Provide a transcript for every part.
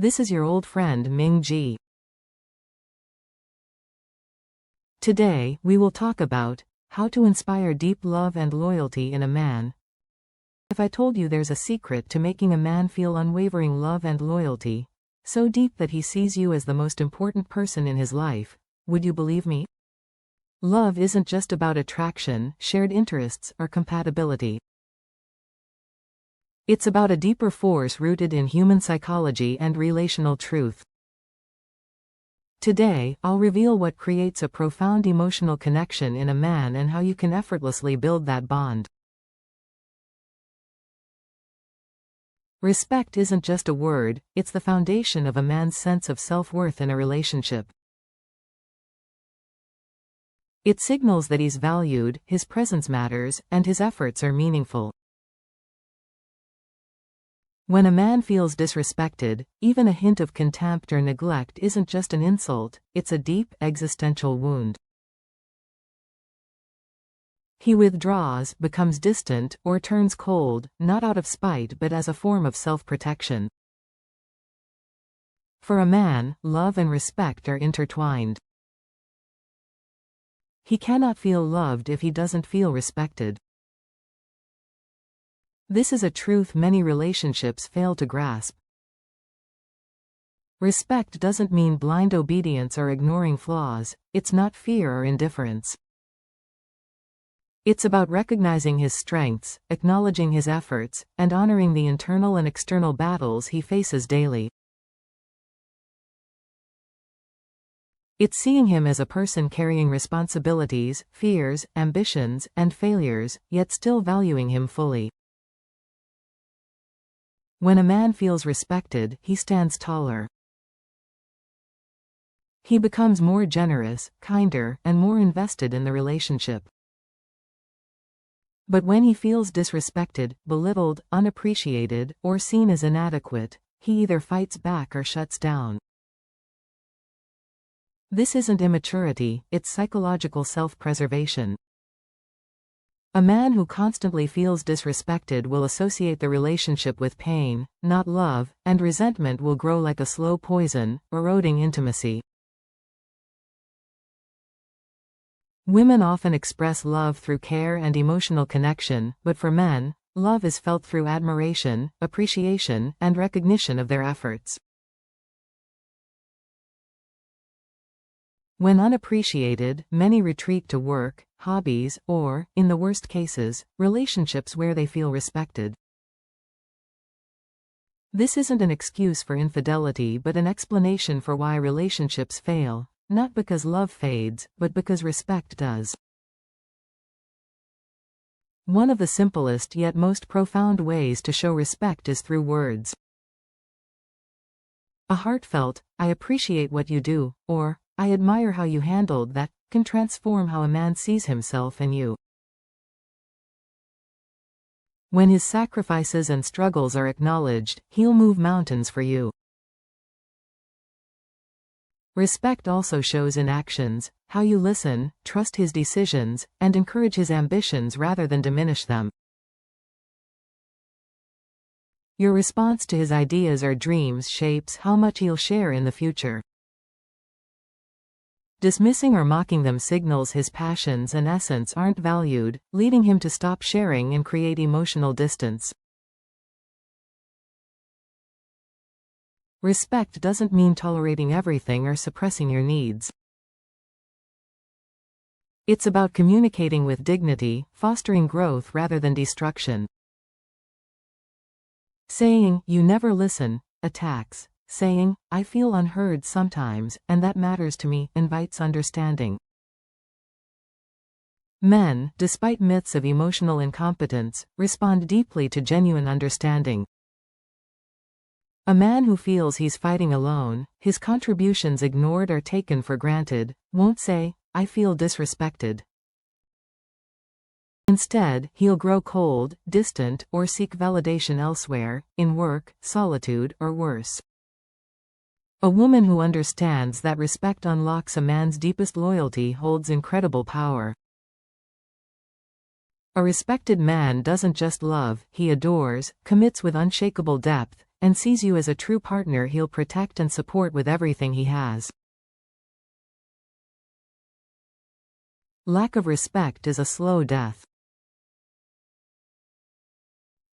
This is your old friend Ming Ji. Today, we will talk about how to inspire deep love and loyalty in a man. If I told you there's a secret to making a man feel unwavering love and loyalty, so deep that he sees you as the most important person in his life, would you believe me? Love isn't just about attraction, shared interests, or compatibility. It's about a deeper force rooted in human psychology and relational truth. Today, I'll reveal what creates a profound emotional connection in a man and how you can effortlessly build that bond. Respect isn't just a word, it's the foundation of a man's sense of self-worth in a relationship. It signals that he's valued, his presence matters, and his efforts are meaningful. When a man feels disrespected, even a hint of contempt or neglect isn't just an insult, it's a deep, existential wound. He withdraws, becomes distant, or turns cold, not out of spite but as a form of self-protection. For a man, love and respect are intertwined. He cannot feel loved if he doesn't feel respected. This is a truth many relationships fail to grasp. Respect doesn't mean blind obedience or ignoring flaws, it's not fear or indifference. It's about recognizing his strengths, acknowledging his efforts, and honoring the internal and external battles he faces daily. It's seeing him as a person carrying responsibilities, fears, ambitions, and failures, yet still valuing him fully. When a man feels respected, he stands taller. He becomes more generous, kinder, and more invested in the relationship. But when he feels disrespected, belittled, unappreciated, or seen as inadequate, he either fights back or shuts down. This isn't immaturity, it's psychological self-preservation. A man who constantly feels disrespected will associate the relationship with pain, not love, and resentment will grow like a slow poison, eroding intimacy. Women often express love through care and emotional connection, but for men, love is felt through admiration, appreciation, and recognition of their efforts. When unappreciated, many retreat to work, hobbies, or, in the worst cases, relationships where they feel respected. This isn't an excuse for infidelity but an explanation for why relationships fail, not because love fades, but because respect does. One of the simplest yet most profound ways to show respect is through words. A heartfelt, "I appreciate what you do," or "I admire how you handled that," can transform how a man sees himself and you. When his sacrifices and struggles are acknowledged, he'll move mountains for you. Respect also shows in actions, how you listen, trust his decisions, and encourage his ambitions rather than diminish them. Your response to his ideas or dreams shapes how much he'll share in the future. Dismissing or mocking them signals his passions and essence aren't valued, leading him to stop sharing and create emotional distance. Respect doesn't mean tolerating everything or suppressing your needs. It's about communicating with dignity, fostering growth rather than destruction. Saying, "You never listen," attacks. Saying, "I feel unheard sometimes, and that matters to me," invites understanding. Men, despite myths of emotional incompetence, respond deeply to genuine understanding. A man who feels he's fighting alone, his contributions ignored or taken for granted, won't say, "I feel disrespected." Instead, he'll grow cold, distant, or seek validation elsewhere, in work, solitude, or worse. A woman who understands that respect unlocks a man's deepest loyalty holds incredible power. A respected man doesn't just love, he adores, commits with unshakable depth, and sees you as a true partner he'll protect and support with everything he has. Lack of respect is a slow death.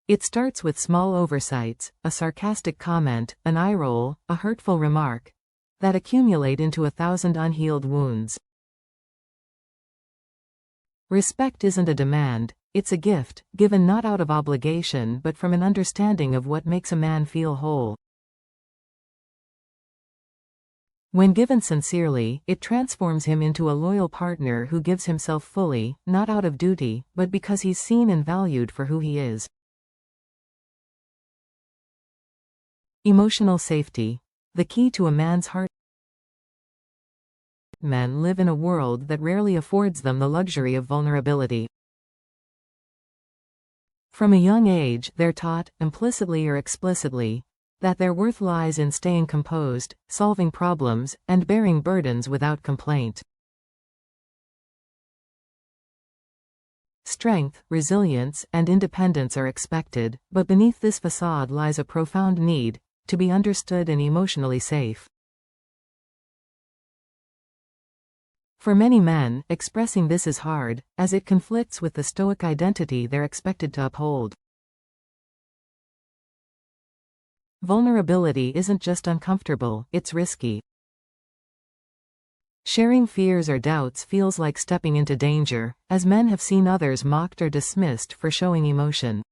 It starts with small oversights, a sarcastic comment, an eye roll, a hurtful remark, that accumulate into 1,000 unhealed wounds. Respect isn't a demand, it's a gift, given not out of obligation but from an understanding of what makes a man feel whole. When given sincerely, it transforms him into a loyal partner who gives himself fully, not out of duty, but because he's seen and valued for who he is. Emotional safety. The key to a man's heart. Men live in a world that rarely affords them the luxury of vulnerability. From a young age, they're taught, implicitly or explicitly, that their worth lies in staying composed, solving problems, and bearing burdens without complaint. Strength, resilience, and independence are expected, but beneath this facade lies a profound need to be understood and emotionally safe. For many men, expressing this is hard, as it conflicts with the stoic identity they're expected to uphold. Vulnerability isn't just uncomfortable, it's risky. Sharing fears or doubts feels like stepping into danger, as men have seen others mocked or dismissed for showing emotion.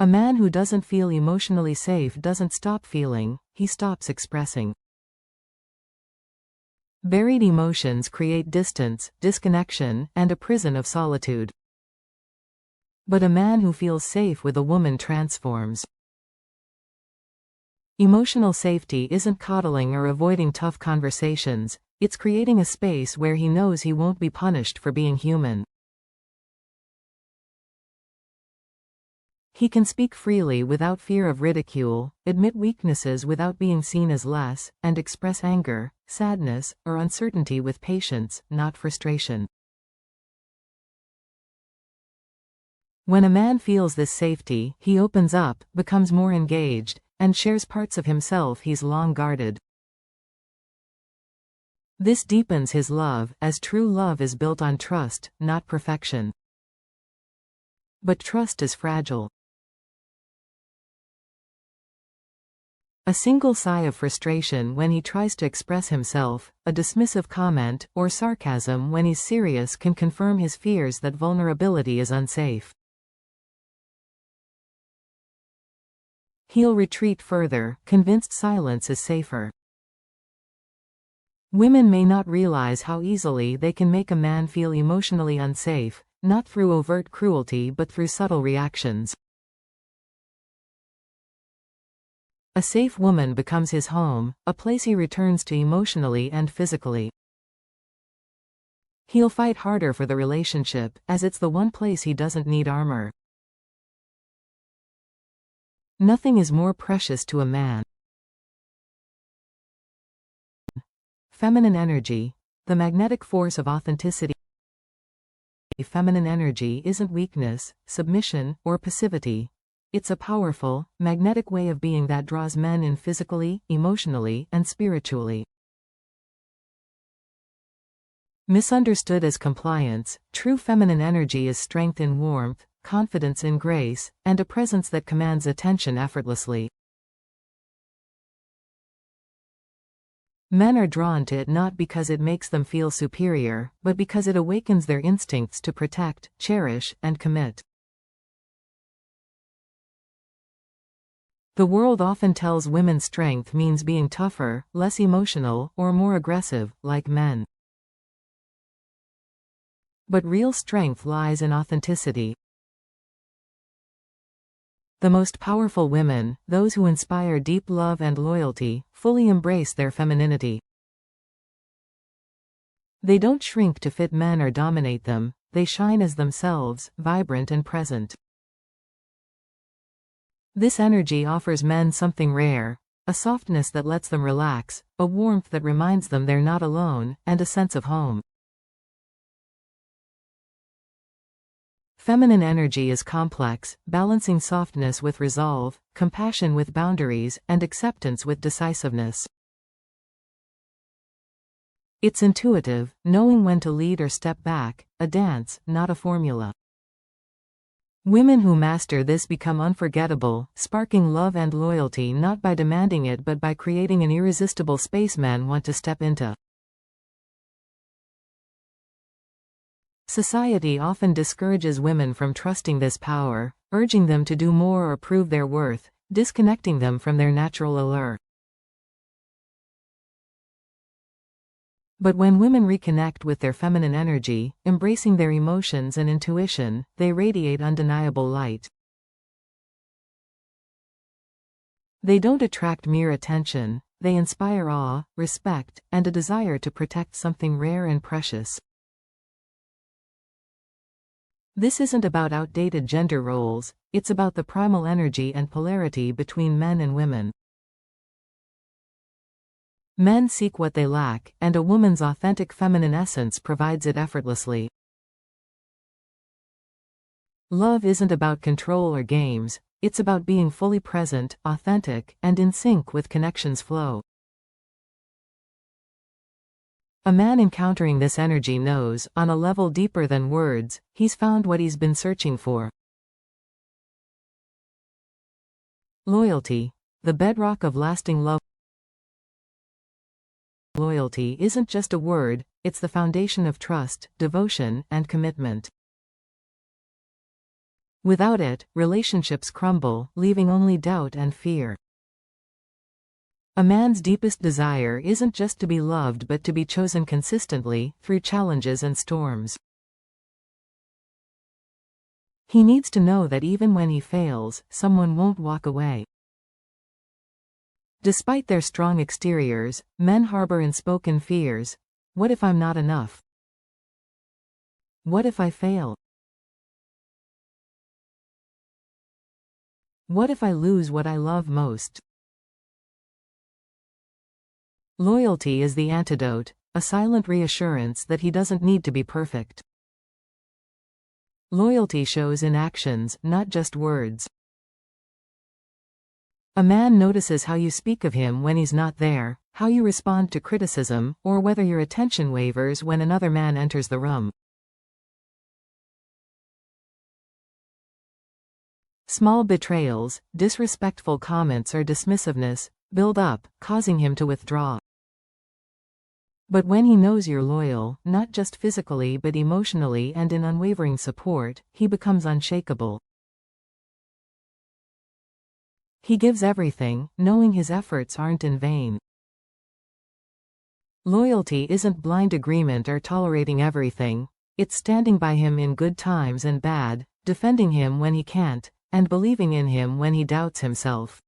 A man who doesn't feel emotionally safe doesn't stop feeling, he stops expressing. Buried emotions create distance, disconnection, and a prison of solitude. But a man who feels safe with a woman transforms. Emotional safety isn't coddling or avoiding tough conversations, it's creating a space where he knows he won't be punished for being human. He can speak freely without fear of ridicule, admit weaknesses without being seen as less, and express anger, sadness, or uncertainty with patience, not frustration. When a man feels this safety, he opens up, becomes more engaged, and shares parts of himself he's long guarded. This deepens his love, as true love is built on trust, not perfection. But trust is fragile. A single sigh of frustration when he tries to express himself, a dismissive comment, or sarcasm when he's serious can confirm his fears that vulnerability is unsafe. He'll retreat further, convinced silence is safer. Women may not realize how easily they can make a man feel emotionally unsafe, not through overt cruelty but through subtle reactions. A safe woman becomes his home, a place he returns to emotionally and physically. He'll fight harder for the relationship, as it's the one place he doesn't need armor. Nothing is more precious to a man. Feminine energy, the magnetic force of authenticity. Feminine energy isn't weakness, submission, or passivity. It's a powerful, magnetic way of being that draws men in physically, emotionally, and spiritually. Misunderstood as compliance, true feminine energy is strength in warmth, confidence in grace, and a presence that commands attention effortlessly. Men are drawn to it not because it makes them feel superior, but because it awakens their instincts to protect, cherish, and commit. The world often tells women strength means being tougher, less emotional, or more aggressive, like men. But real strength lies in authenticity. The most powerful women, those who inspire deep love and loyalty, fully embrace their femininity. They don't shrink to fit men or dominate them, they shine as themselves, vibrant and present. This energy offers men something rare, a softness that lets them relax, a warmth that reminds them they're not alone, and a sense of home. Feminine energy is complex, balancing softness with resolve, compassion with boundaries, and acceptance with decisiveness. It's intuitive, knowing when to lead or step back, a dance, not a formula. Women who master this become unforgettable, sparking love and loyalty not by demanding it but by creating an irresistible space men want to step into. Society often discourages women from trusting this power, urging them to do more or prove their worth, disconnecting them from their natural allure. But when women reconnect with their feminine energy, embracing their emotions and intuition, they radiate undeniable light. They don't attract mere attention, they inspire awe, respect, and a desire to protect something rare and precious. This isn't about outdated gender roles, it's about the primal energy and polarity between men and women. Men seek what they lack, and a woman's authentic feminine essence provides it effortlessly. Love isn't about control or games, it's about being fully present, authentic, and in sync with connection's flow. A man encountering this energy knows, on a level deeper than words, he's found what he's been searching for. Loyalty, the bedrock of lasting love. Loyalty isn't just a word, it's the foundation of trust, devotion, and commitment. Without it, relationships crumble, leaving only doubt and fear. A man's deepest desire isn't just to be loved but to be chosen consistently, through challenges and storms. He needs to know that even when he fails, someone won't walk away. Despite their strong exteriors, men harbor unspoken fears. What if I'm not enough? What if I fail? What if I lose what I love most? Loyalty is the antidote, a silent reassurance that he doesn't need to be perfect. Loyalty shows in actions, not just words. A man notices how you speak of him when he's not there, how you respond to criticism, or whether your attention wavers when another man enters the room. Small betrayals, disrespectful comments or dismissiveness, build up, causing him to withdraw. But when he knows you're loyal, not just physically but emotionally and in unwavering support, he becomes unshakable. He gives everything, knowing his efforts aren't in vain. Loyalty isn't blind agreement or tolerating everything, it's standing by him in good times and bad, defending him when he can't, and believing in him when he doubts himself.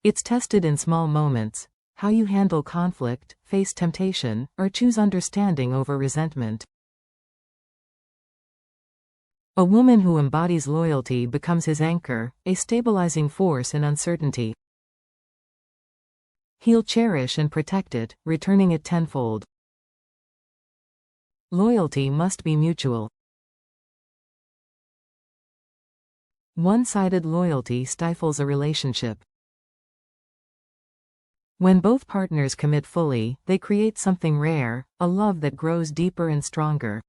It's tested in small moments, how you handle conflict, face temptation, or choose understanding over resentment. A woman who embodies loyalty becomes his anchor, a stabilizing force in uncertainty. He'll cherish and protect it, returning it tenfold. Loyalty must be mutual. One-sided loyalty stifles a relationship. When both partners commit fully, they create something rare, a love that grows deeper and stronger.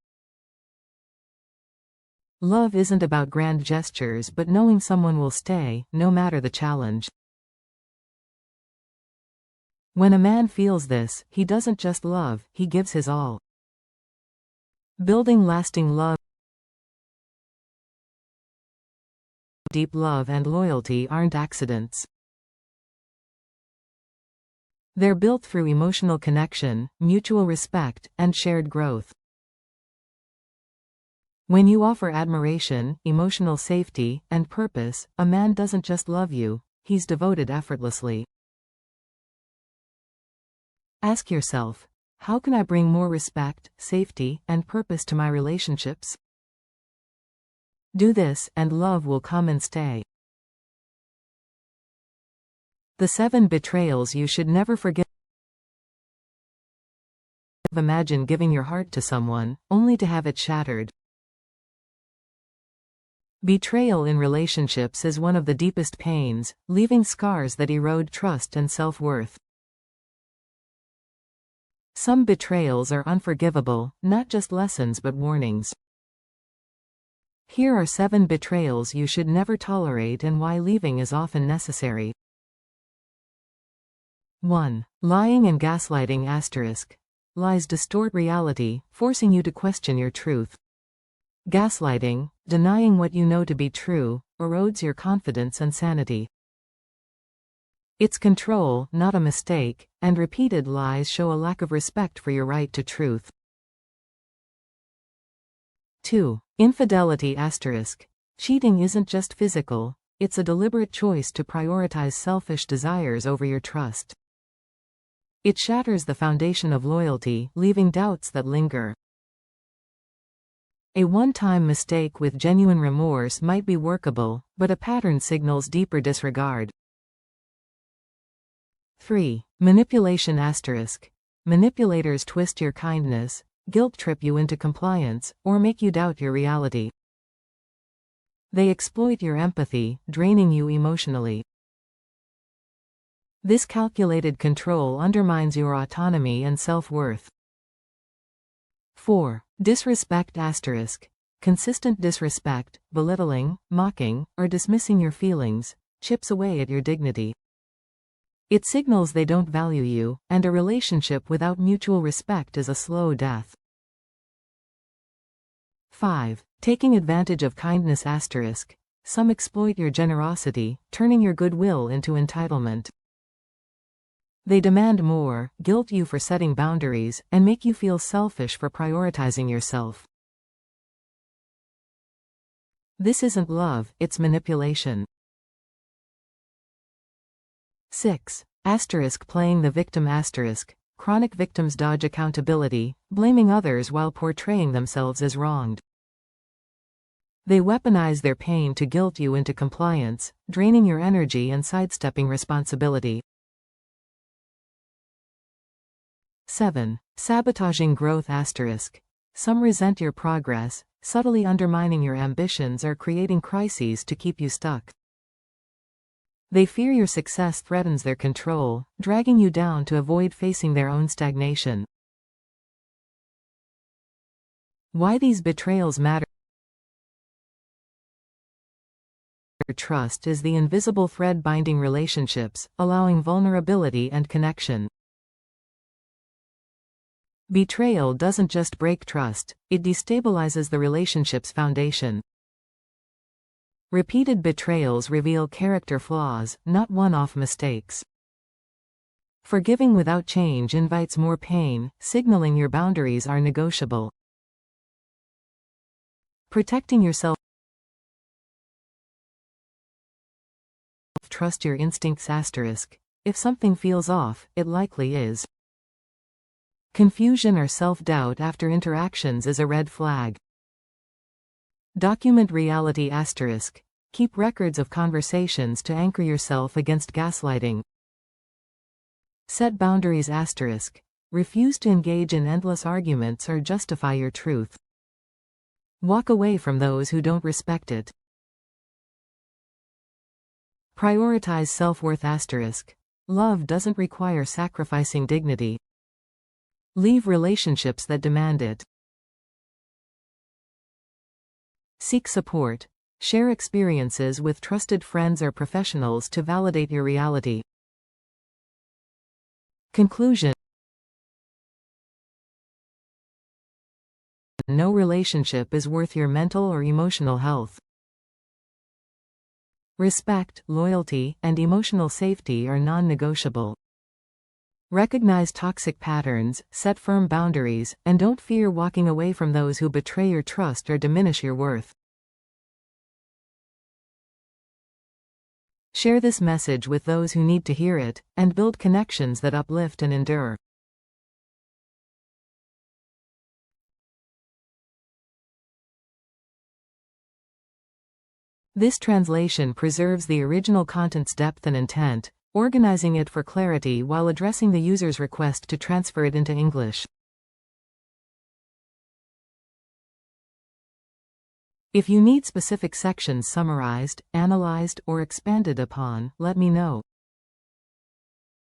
Love isn't about grand gestures but knowing someone will stay, no matter the challenge. When a man feels this, he doesn't just love, he gives his all. Building lasting love. Deep love and loyalty aren't accidents. They're built through emotional connection, mutual respect, and shared growth. When you offer admiration, emotional safety, and purpose, a man doesn't just love you, he's devoted effortlessly. Ask yourself, how can I bring more respect, safety, and purpose to my relationships? Do this, and love will come and stay. The 7 betrayals you should never forget. Imagine giving your heart to someone, only to have it shattered. Betrayal in relationships is one of the deepest pains, leaving scars that erode trust and self-worth. Some betrayals are unforgivable, not just lessons but warnings. Here are 7 betrayals you should never tolerate and why leaving is often necessary. 1. Lying and gaslighting *. Lies distort reality, forcing you to question your truth. Gaslighting, denying what you know to be true, erodes your confidence and sanity. It's control, not a mistake, and repeated lies show a lack of respect for your right to truth. 2. Infidelity *. Cheating isn't just physical, it's a deliberate choice to prioritize selfish desires over your trust. It shatters the foundation of loyalty, leaving doubts that linger. A one-time mistake with genuine remorse might be workable, but a pattern signals deeper disregard. 3. Manipulation *. Manipulators twist your kindness, guilt-trip you into compliance, or make you doubt your reality. They exploit your empathy, draining you emotionally. This calculated control undermines your autonomy and self-worth. 4. Disrespect *. Consistent disrespect, belittling, mocking, or dismissing your feelings, chips away at your dignity. It signals they don't value you, and a relationship without mutual respect is a slow death. 5. Taking advantage of kindness *. Some exploit your generosity, turning your goodwill into entitlement. They demand more, guilt you for setting boundaries, and make you feel selfish for prioritizing yourself. This isn't love, it's manipulation. 6. Playing the victim *. Chronic victims dodge accountability, blaming others while portraying themselves as wronged. They weaponize their pain to guilt you into compliance, draining your energy and sidestepping responsibility. 7. Sabotaging growth *. Some resent your progress, subtly undermining your ambitions or creating crises to keep you stuck. They fear your success threatens their control, dragging you down to avoid facing their own stagnation. Why these betrayals matter. Trust is the invisible thread binding relationships, allowing vulnerability and connection. Betrayal doesn't just break trust, it destabilizes the relationship's foundation. Repeated betrayals reveal character flaws, not one-off mistakes. Forgiving without change invites more pain, signaling your boundaries are negotiable. Protecting yourself. Trust your instincts *. If something feels off, it likely is. Confusion or self-doubt after interactions is a red flag. Document reality *. Keep records of conversations to anchor yourself against gaslighting. Set boundaries *. Refuse to engage in endless arguments or justify your truth. Walk away from those who don't respect it. Prioritize self-worth *. Love doesn't require sacrificing dignity. Leave relationships that demand it. Seek support. Share experiences with trusted friends or professionals to validate your reality. Conclusion. No relationship is worth your mental or emotional health. Respect, loyalty, and emotional safety are non-negotiable. Recognize toxic patterns, set firm boundaries, and don't fear walking away from those who betray your trust or diminish your worth. Share this message with those who need to hear it, and build connections that uplift and endure. This translation preserves the original content's depth and intent, organizing it for clarity while addressing the user's request to transfer it into English. If you need specific sections summarized, analyzed, or expanded upon, let me know.